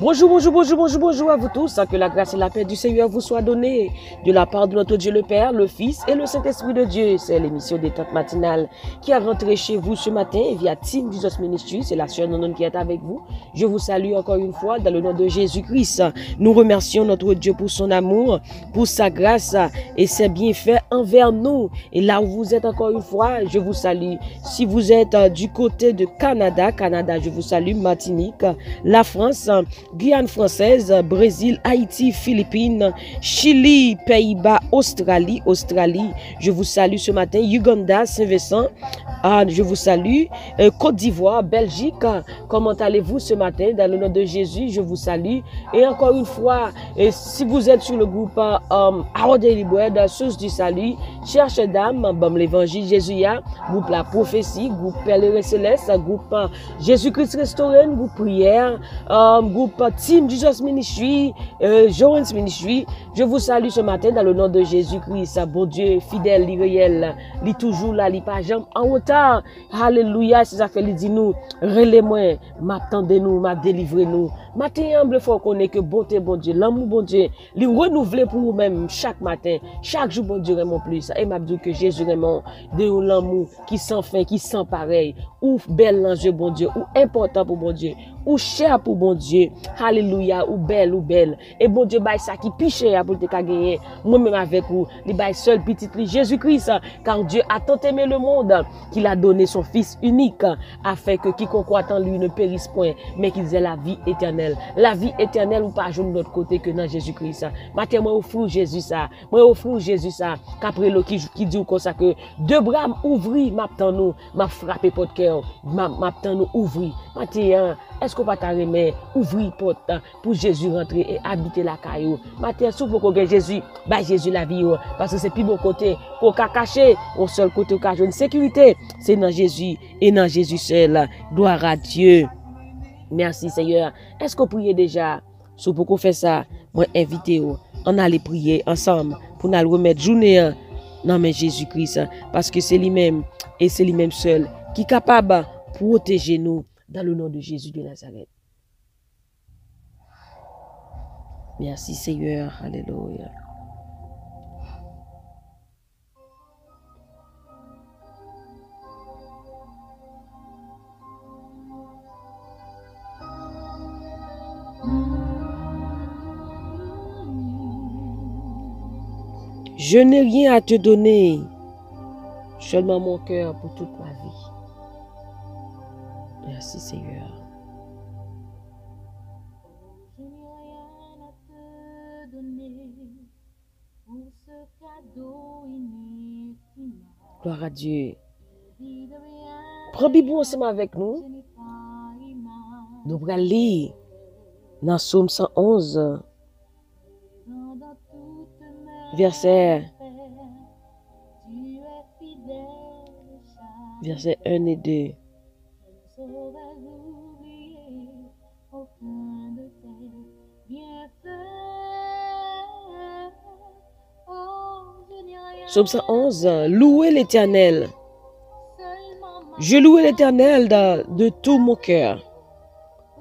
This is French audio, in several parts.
Bonjour, bonjour, bonjour, bonjour, bonjour à vous tous. Que la grâce et la paix du Seigneur vous soient données de la part de notre Dieu le Père, le Fils et le Saint-Esprit de Dieu. C'est l'émission Détente matinale qui a rentré chez vous ce matin via Team Jesus Ministry. C'est la sœur Nonon qui est avec vous. Je vous salue encore une fois dans le nom de Jésus-Christ. Nous remercions notre Dieu pour son amour, pour sa grâce et ses bienfaits envers nous. Et là où vous êtes encore une fois, je vous salue. Si vous êtes du côté de Canada, je vous salue, Martinique, la France, Guyane française, Brésil, Haïti, Philippines, Chili, Pays-Bas, Australie, je vous salue ce matin, Uganda, Saint-Vincent, je vous salue, Côte d'Ivoire, Belgique, comment allez-vous ce matin? Dans le nom de Jésus, je vous salue. Et encore une fois, si vous êtes sur le groupe Our Daily Bread, source du salut, cherche dame, bam l'évangile Jésus, groupe La Prophétie, groupe Pèlerin Céleste, groupe Jésus-Christ Restauré, groupe Prière, groupe Team Jesus Ministry, Jones Ministry, je vous salue ce matin dans le nom de Jésus-Christ. Bon Dieu, fidèle, li réel, li toujours là, li pas jamais en retard. Alléluia, c'est ça fait li dit nous, relais-moi, m'attendez-nous, m'a délivré nous. Matin humble, faut qu'on ait que bonté, bon Dieu, l'amour, bon Dieu, li renouveler pour vous-même chaque matin, chaque jour, bon Dieu, vraiment plus. Et m'a dit que Jésus vraiment de l'amour qui sans fin, qui sans pareil, ou bel l'enjeu, bon Dieu, ou important pour bon Dieu, ou cher pour bon Dieu. Alléluia, ou belle. Et bon Dieu, bah, ça qui piche pour te gagner. Moi-même avec vous, les bah, seul petit Jésus-Christ, car Dieu a tant aimé le monde qu'il a donné son Fils unique, afin que quiconque croit en lui ne périsse point, mais qu'il ait la vie éternelle. La vie éternelle ou pas jouer de l'autre côté que dans Jésus-Christ. Maintenant, moi, offre Jésus ça. Moi, offre Jésus ça. Qu'après le qui dit comme ça que deux bras ouvris, m'attend nous, m'a frappé porte cœur, m'attend nous ouvrir. Maintenant, est-ce qu'on va t'arrêter, ouvrir porte pour Jésus rentrer et habiter la caillou? Maintenant, si vous voulez Jésus, bah Jésus la vie, parce que c'est plus bon côté, qu'on a caché, au seul côté, qu'on a une sécurité, c'est dans Jésus et dans Jésus seul. Gloire à Dieu. Merci Seigneur. Est-ce qu'on prie déjà? Si vous pouvez faire ça, moi invitez-vous. On allait prier ensemble pour nous remettre journée dans mais Jésus-Christ, parce que c'est lui-même et c'est lui-même seul qui est capable de protéger nous dans le nom de Jésus de Nazareth. Merci Seigneur. Alléluia. Je n'ai rien à te donner, seulement mon cœur pour toute ma vie. Merci Seigneur. Je n'ai rien à te donner pour ce cadeau inutile. Gloire à Dieu. Prends Bible ensemble avec nous. Nous allons lire dans Psaume 111, verset 1 et 2. Psaume 111, louez l'Éternel. Je loue l'Éternel de tout mon cœur,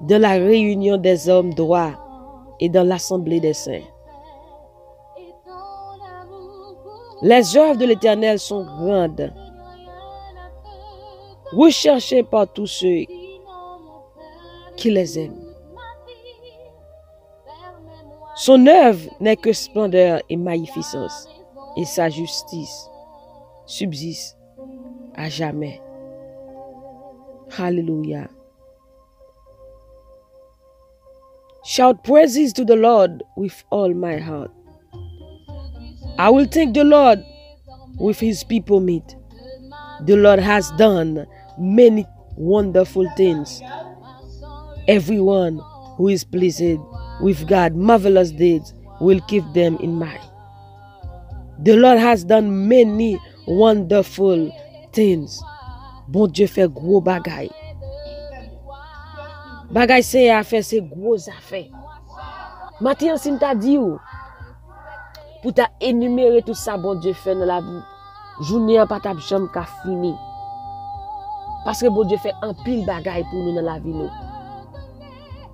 de la réunion des hommes droits et dans l'assemblée des saints. Les œuvres de l'Éternel sont grandes, recherchées par tous ceux qui les aiment. Son œuvre n'est que splendeur et magnificence, et sa justice subsiste à jamais. Hallelujah. Shout praises to the Lord with all my heart. I will thank the Lord with his people meet. The Lord has done many wonderful things. Everyone who is pleased with God's marvelous deeds will keep them in mind. The Lord has done many wonderful things. Bon Dieu fait gros bagay. Bagay c'est à faire, c'est gros affaire. Matin, si t'a dit ou, pour t'a énumérer tout ça, bon Dieu fait dans la vie. Journée en pas chambre qu'a fini. Parce que bon Dieu fait un pile bagay pour nous dans la vie nous.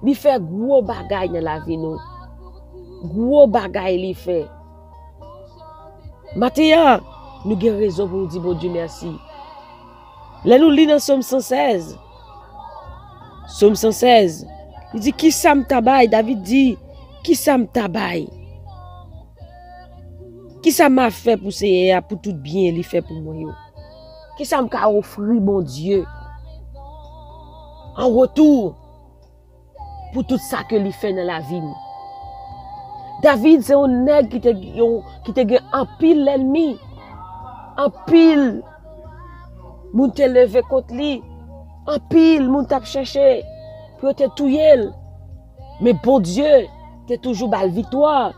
li fait gros bagay dans la vie nous. Gros bagay li fait. Matin, nous avons raison pour nous dire bon Dieu merci. Là nous lisons dans Somme 116. Somme 116. Il dit qui ça m'tabay? David dit qui ça m'tabay? Qui ça m'a fait pour ça pour tout bien il fait pour moi yo? Qui ça m'a offert mon Dieu en retour pour tout ça que il fait dans la vie. David c'est un nègre qui te en pile l'ennemi. En pile moun te levé contre lui. En pile moun t'a cherché pour te touyer. Mais bon Dieu t'es toujours bal victoire.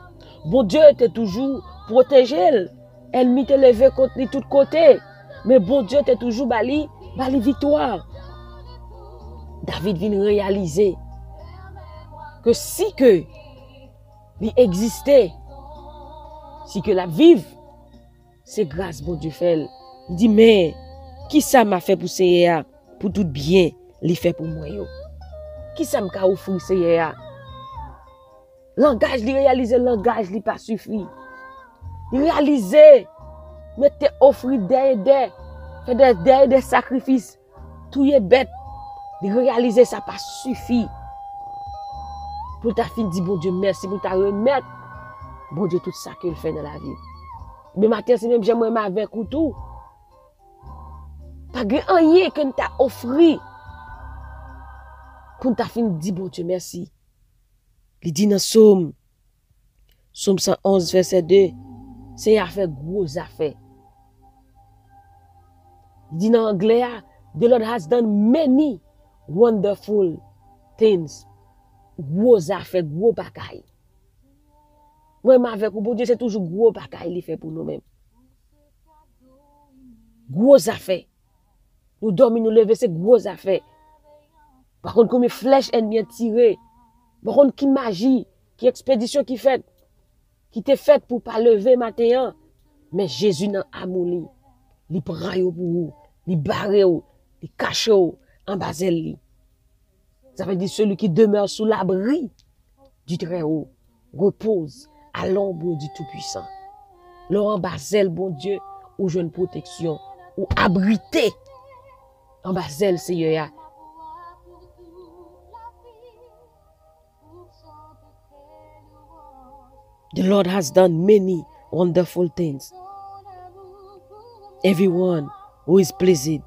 Bon Dieu t'es toujours protégé. Ennemi te levé contre lui tout côté. Mais bon Dieu t'es toujours bali victoire. David vient réaliser que si que il existait, si que la vive, c'est grâce bon Dieu fait. Il dit mais qui ça m'a fait pour ça pour tout bien, il fait pour moi yo. Qui ça m'a offert ça? Langage, il réalise langage, il pas suffit. Il réalise mais te offrir des sacrifices, tout est bête. Il réaliser ça pas suffit. Pour ta fin dire bon Dieu merci pour ta remettre bon Dieu tout ça qu'il fait dans la vie. Mais matin c'est même j'aimerais avec ou tout. Pas rien que t'a offert pour ta fin dire bon Dieu merci. Il dit dans Somme 111 verset 2, c'est affaire gros affaire. Il dit dans anglais, the Lord has done many wonderful things. Gros affaire, gros bagaille. Moi, avec vous, bon Dieu, c'est toujours gros bagaille qu'il fait pour nous-mêmes. Gros affaire. Nous dormons, nous lever, c'est gros affaire. Par contre, comme une flèche ennemie tirée. Par contre, qui magie, qui expédition qui fait, qui t'est faite pour pas lever matin. Mais Jésus n'a amour, il prend pour vous, il barre, il cache en bas de lui. Ça veut dire celui qui demeure sous l'abri du Très-Haut repose à l'ombre du Tout-Puissant. Là en bas bon Dieu, ou jeune protection, ou abrité. En bas Seigneur. The Lord has done many wonderful things. Everyone who is pleased.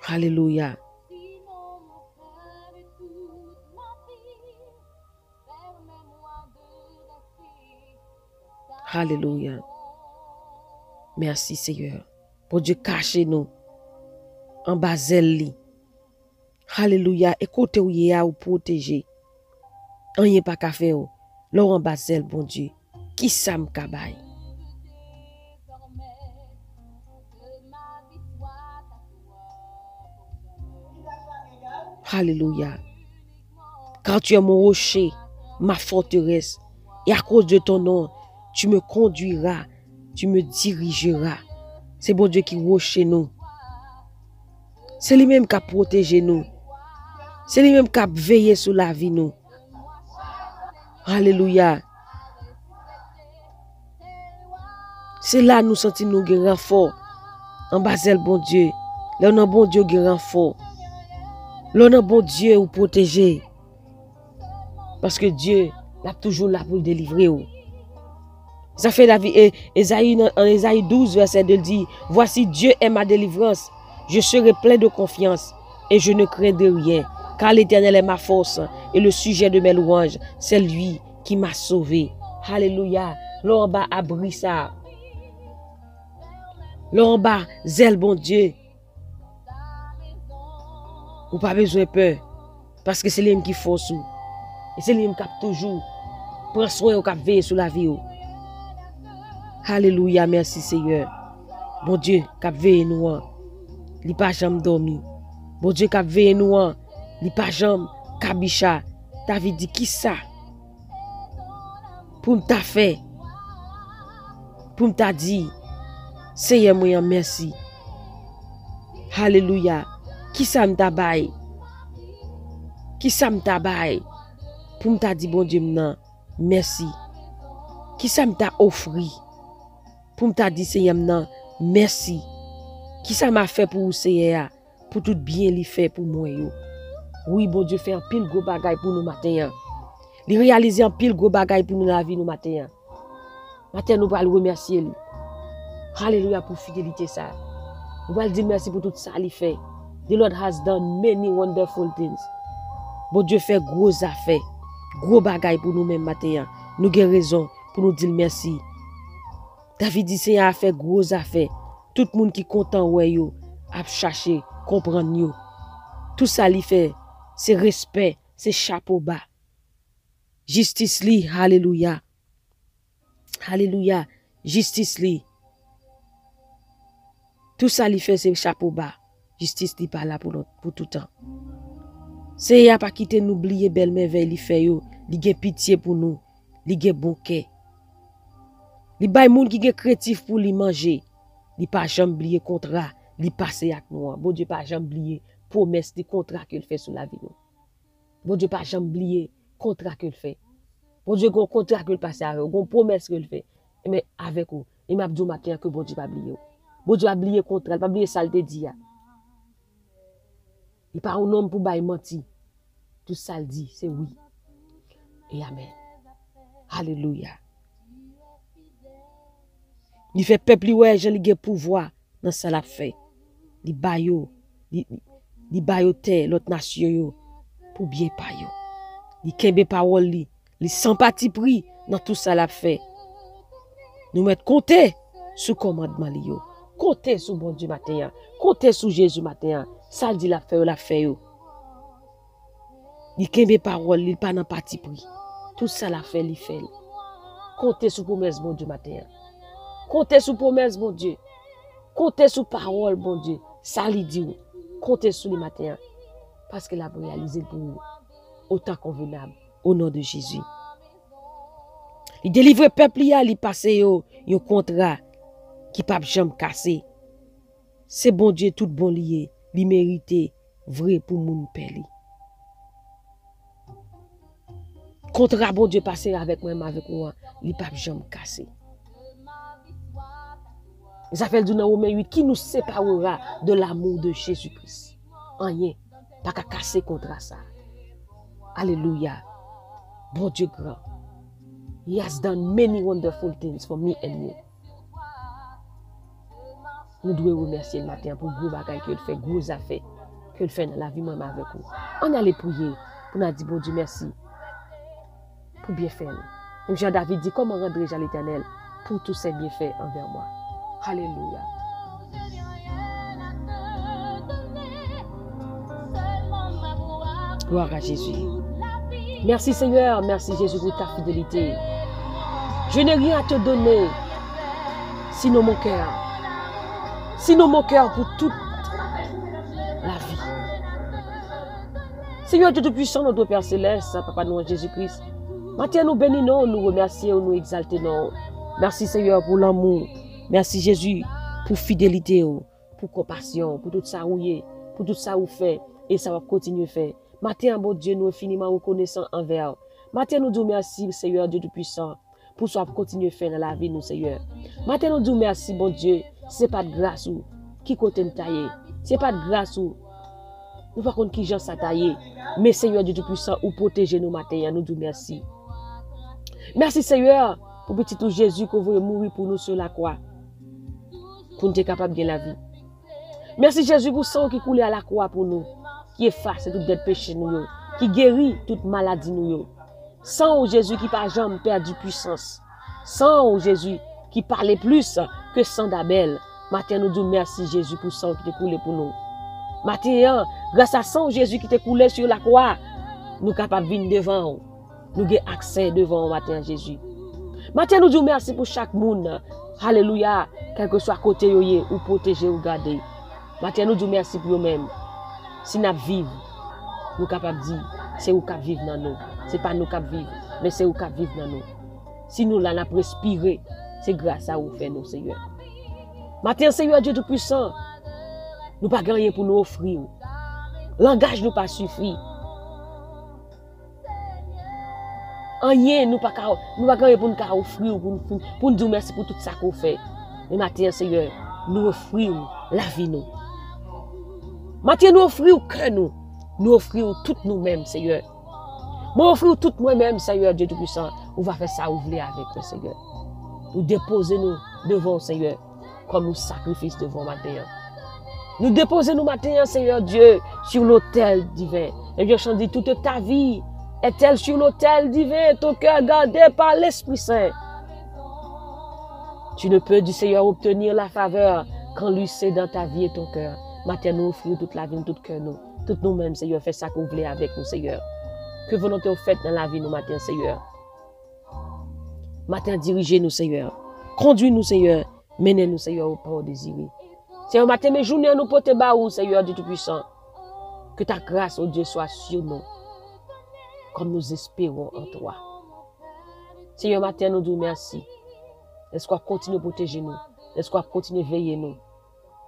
Hallelujah. Hallelujah. Merci Seigneur. Pour Dieu cacher nous en bas li. Hallelujah. Écoutez où y a ou protéger. Rien pas qu'à faire. Là en bas bon Dieu. Qui ça me kabay? Hallelujah. Car tu es mon rocher, ma forteresse, et à cause de ton nom, tu me conduiras, tu me dirigeras. C'est bon Dieu qui rocher nous. C'est lui-même qui a protégé nous. C'est lui-même qui a veillé sur la vie nous. Alléluia. C'est là nous sentons nous grand fort. En bas bon Dieu. Là on a bon Dieu grand fort. Là on a bon Dieu ou protéger. Parce que Dieu est toujours là pour le délivrer. Ça fait la vie. Et en Ésaïe 12, verset 2 dit, voici Dieu est ma délivrance. Je serai plein de confiance et je ne crains de rien. Car l'Éternel est ma force et le sujet de mes louanges, c'est lui qui m'a sauvé. Alléluia. Là en bas, abri ça. Là en bas, zèle bon Dieu. Ou pas besoin de peur. Parce que c'est lui qui force. Et c'est lui qui toujours prend soin ou qui veille sur la vie. Alléluia, merci Seigneur. Bon Dieu, qui veille nous. Il n'a pas jamais dormi. Bon Dieu, qui veille nous. Il n'a pas jamais kabicha. David dit qui ça? Pour m'ta fait. Pour m'ta dit. Seigneur, moi, merci. Alléluia. Qui ça m'ta bail? Qui ça m'ta bail pour m'ta dit bon Dieu m'nan merci. Qui ça m'ta offri pour m'ta dit Seigneur m'nan merci. Qui ça m'a fait pour Seigneur pour tout bien li fait pour moi yo. Oui bon Dieu fait un pile gros bagay pour nous matin. Li réaliser un pile gros bagay pour nous la vie nous matin. Matin nous allons remercier lui. Alléluia pour fidélité ça. Nous allons dire merci pour tout ça li fait. The Lord has done many wonderful things. Bon Dieu fait gros affaires, gros bagay pour nous-mêmes matin. Nous avons raison pour nous dire merci. David dit Seigneur a fait gros affaires. Tout le monde qui est content ouais yo a cherché comprendre yo. Tout ça li fait, c'est respect, c'est chapeau bas. Justice li, alléluia. Alléluia, justice li. Tout ça li fait, c'est chapeau bas. Justice li pas là pour tout temps. C'est a pas quitter nous oublier belle merveille li fait yo, li gen pitié pour nous, li gen bon cœur. Li bay moun qui gen créatif pour li manger, li pas jamais oublier contrat, li passer avec nous. Bon Dieu pas jamais oublier promesse de contrat qu'il fait sur la vie nous. Bon Dieu pas jamais oublier contrat qu'il fait. Bon Dieu gon contrat qu'il passe avec vous, gon promesse qu'il fait. Mais avec vous, il m'a dit matin que bon Dieu pas oublier. Bon Dieu pas oublier contrat, pas oublier ça le dit. Il pas un homme pour bailler menti. Tout ça le dit, c'est oui. Et amen. Alléluia. Il fait peuple ouais, j'ai le pouvoir dans ça la fait. Li bayo, li bayo terre l'autre nation yo pour bien pa yo. Li kembe parole li sans parti pris dans tout ça la fait. Nous mettre compter sous commandement li yo. Compter sous bon Dieu matin. Compter sous Jésus matin. Ça dit la fait yo. Li kembe parole li pas dans parti pris. Tout ça la fait li fait. Compter sous promesse bon Dieu matin. Comptez sur promesse, bon Dieu. Comptez sur parole, bon Dieu. Ça lui dit. Comptez sur le matin. Parce qu'il a réalisé pour vous. Autant convenable. Au nom de Jésus. Il délivre peuple, il passe un contrat qui ne peut jamais casser. C'est bon Dieu, tout bon lié. Il mérite vrai pour mon père. Contrat, bon Dieu, passer avec moi, il ne peut jamais casser. Ça fait du Romains 8 qui nous séparera de l'amour de Jésus-Christ. Rien, pas qu'à casser contre ça. Alléluia. Bon Dieu grand. He has done many wonderful things for me and you. Nous devons remercier le matin pour gros bagaille qu'il fait, gros affaires qu'il fait dans la vie même avec vous. On allait prier pour nous dire bon Dieu merci pour bien faire. Comme Jean-David dit, comment rendrai-je à l'Éternel pour tous ses bienfaits envers moi. Alléluia. Gloire à Jésus. Merci Seigneur, merci Jésus pour ta fidélité. Je n'ai rien à te donner, sinon mon cœur. Sinon mon cœur pour toute la vie. Seigneur Dieu Tout-Puissant, notre Père Céleste, Papa nous Jésus-Christ. Maintenant nous bénissons, nous remercions, nous exaltons. Merci Seigneur pour l'amour. Merci Jésus pour fidélité, pour compassion, pour tout ça pour tout ça vous fait et ça va continuer à faire. Maintenant, bon Dieu, nous infiniment reconnaissants envers. Maintenant, nous disons merci, Seigneur Dieu Tout-Puissant, pour ça continuer à faire dans la vie, nous, Seigneur. Maintenant, nous disons merci, bon Dieu. Ce n'est pas de grâce ou qui côté nous tailler. Ce n'est pas de grâce ou nous ne savons pas qui gens ça tailler. Mais Seigneur Dieu Tout-Puissant, ou protéger nous maintenant, nous disons merci. Merci, Seigneur, pour petit tout Jésus qui veut mourir pour nous sur la croix. Pour nous être capable de la vie. Merci Jésus pour sang qui coule à la croix pour nous, qui efface tout des péchés nous, qui guérit toute maladie nous. Sang Jésus qui par jamais perdu puissance. Sang Jésus qui parlait plus que sang d'Abel. Maintenant nous disons merci Jésus pour sang qui te coulé pour nous. Maintenant, grâce à sang Jésus qui te coulé sur la croix, nous sommes capables de venir devant. Nous avons accès devant matin Jésus. Maintenant nous disons merci pour chaque monde. Alléluia, quel que soit côté ou protéger ou garder. Maintenant nous disons merci pour nous-mêmes. Si nous vivons, nous sommes capables de dire, c'est où nous vivons dans nous. Ce n'est pas nous qui vivons, mais c'est où nous vivons dans nous. Si nous l'avons respiré, c'est grâce à vous fait nous, Seigneur. Maintenant, Seigneur Dieu Tout-Puissant, nous n'avons pas rien pour nous offrir. Langage nous pas suffit. Rien, nous pas pour nous offrir, pour nous dire merci pour tout ça qu'on fait. Mais maintenant, Seigneur, nous offrons la vie, nous. Maintenant, nous offrons que nous offrons tout nous-mêmes, Seigneur. Nous offrons tout moi-même, Seigneur, Dieu Tout-Puissant. On va faire ça, ouvrir avec le Seigneur. Nous déposer nous devant, Seigneur, comme nous sacrifice devant matin. Nous déposer nous matin, Seigneur Dieu, sur l'autel divin. Et bien, je dis, toute ta vie est-elle sur l'autel divin, ton cœur gardé par l'Esprit Saint. Tu ne peux du Seigneur obtenir la faveur quand lui c'est dans ta vie et ton cœur. Matin, nous offrons toute la vie, tout cœur, tout nous-mêmes, Seigneur. Fais ça qu'on voulait avec nous, Seigneur. Que volonté vous faites dans la vie, nous, matin, Seigneur. Matin, dirigez-nous, Seigneur. Conduis-nous, Seigneur. Menez-nous, Seigneur, au pas désiré. Seigneur, matin, mes journées, nous portons bas, Seigneur, Dieu Tout-Puissant. Que ta grâce, oh Dieu, soit sur nous. Comme nous espérons en toi. Seigneur, matin, nous disons merci. Laisse-moi continuer à protéger nous. Laisse-moi continuer à veiller nous.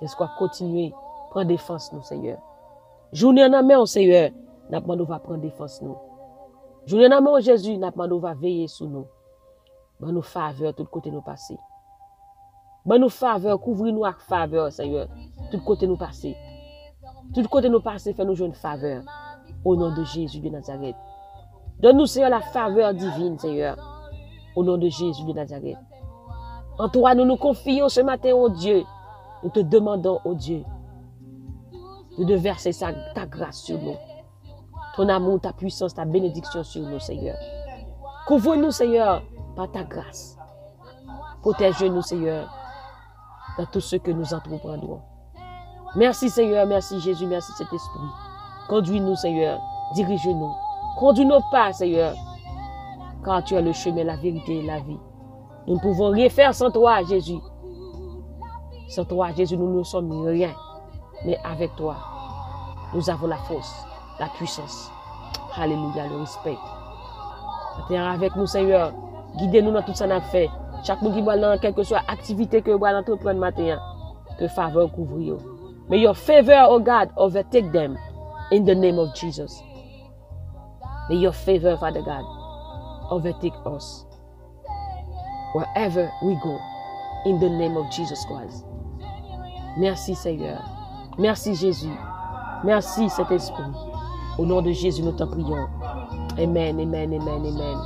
Laisse-moi continuer à prendre défense nous, Seigneur. Journée en main, Seigneur, nous va prendre défense nous. Journée en main, Jésus, nous va veiller sur nous. Bon nous faveur, tout côté nous passer. Bon nous faveur, couvrir-nous avec faveur, Seigneur. Tout côté nous passer. Tout côté nous passer, fais-nous jouer une faveur. Au nom de Jésus de Nazareth. Donne-nous, Seigneur, la faveur divine, Seigneur. Au nom de Jésus de Nazareth. En toi, nous nous confions ce matin, oh Dieu. Nous te demandons, oh Dieu, de verser ta grâce sur nous. Ton amour, ta puissance, ta bénédiction sur nous, Seigneur. Couvre-nous, Seigneur, par ta grâce. Protège-nous, Seigneur, dans tout ce que nous entreprendrons. Merci, Seigneur, merci, Jésus, merci, cet esprit. Conduis-nous, Seigneur, dirige-nous. Conduis nos pas, Seigneur, car tu as le chemin, la vérité et la vie. Nous ne pouvons rien faire sans toi, Jésus. Sans toi, Jésus, nous ne sommes rien. Mais avec toi, nous avons la force, la puissance. Alléluia, le respect. Terre avec nous, Seigneur. Guidez-nous dans tout ça qu'on a fait. Chaque monde qui va dans quelque soit activité que vous allez entreprendre matin, que faveur couvre. May your favor, oh God, overtake them in the name of Jesus. May your favor, Father God, overtake us wherever we go in the name of Jesus Christ. Merci, Seigneur. Merci, Jésus. Merci, cet esprit. Au nom de Jésus, nous t'en prions. Amen, amen, amen, amen.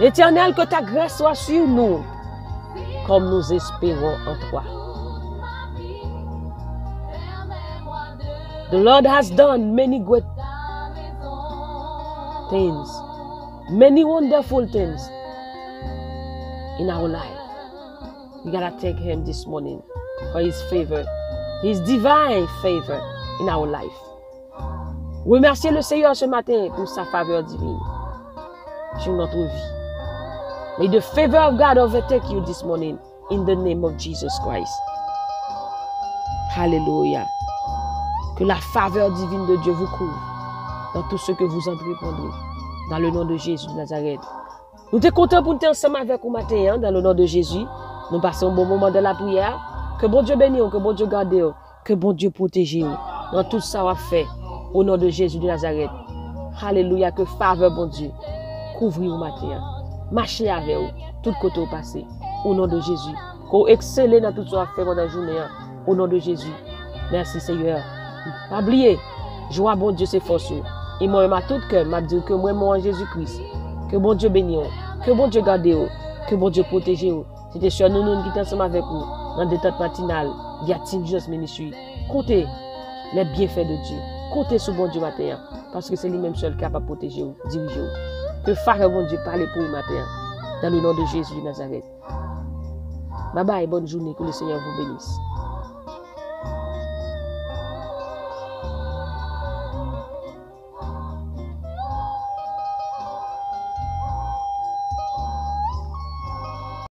Éternel, que ta grâce soit sur nous, comme nous espérons en toi. The Lord has done many good things, many wonderful things in our life. We gotta thank Him this morning for His favor, His divine favor in our life. Remerciez le Seigneur ce matin pour sa faveur divine sur notre vie. May the favor of God overtake you this morning in the name of Jesus Christ. Hallelujah. Que la faveur divine de Dieu vous couvre dans tout ce que vous entreprendrez. Dans le nom de Jésus de Nazareth. Nous sommes contents pour être ensemble avec vous matin, dans le nom de Jésus. Nous passons un bon moment de la prière. Que bon Dieu bénisse, que bon Dieu garde, que bon Dieu protège dans tout ça qu'on fait. Au nom de Jésus de Nazareth. Alléluia. Que faveur, bon Dieu, couvre vous matin. Marchez avec vous, tout côté au passé. Au nom de Jésus. Qu'on excelle dans tout ce qu'on fait dans la journée. Au nom de Jésus. Merci Seigneur. Pas oublier, joie bon Dieu c'est force. Et moi, ma tout cœur, m'a dit que moi, en Jésus-Christ, que bon Dieu bénisse, que bon Dieu garde, que bon Dieu protège. C'était sur nous qui sommes ensemble avec vous, dans des temps matinales, via Team Jesus Ministry. Comptez les bienfaits de Dieu. Comptez sur bon Dieu matin, parce que c'est lui-même seul capable de protéger vous, diriger vous. Que Phare bon Dieu parle pour vous matin, dans le nom de Jésus de Nazareth. Bye bye, bonne journée, que le Seigneur vous bénisse.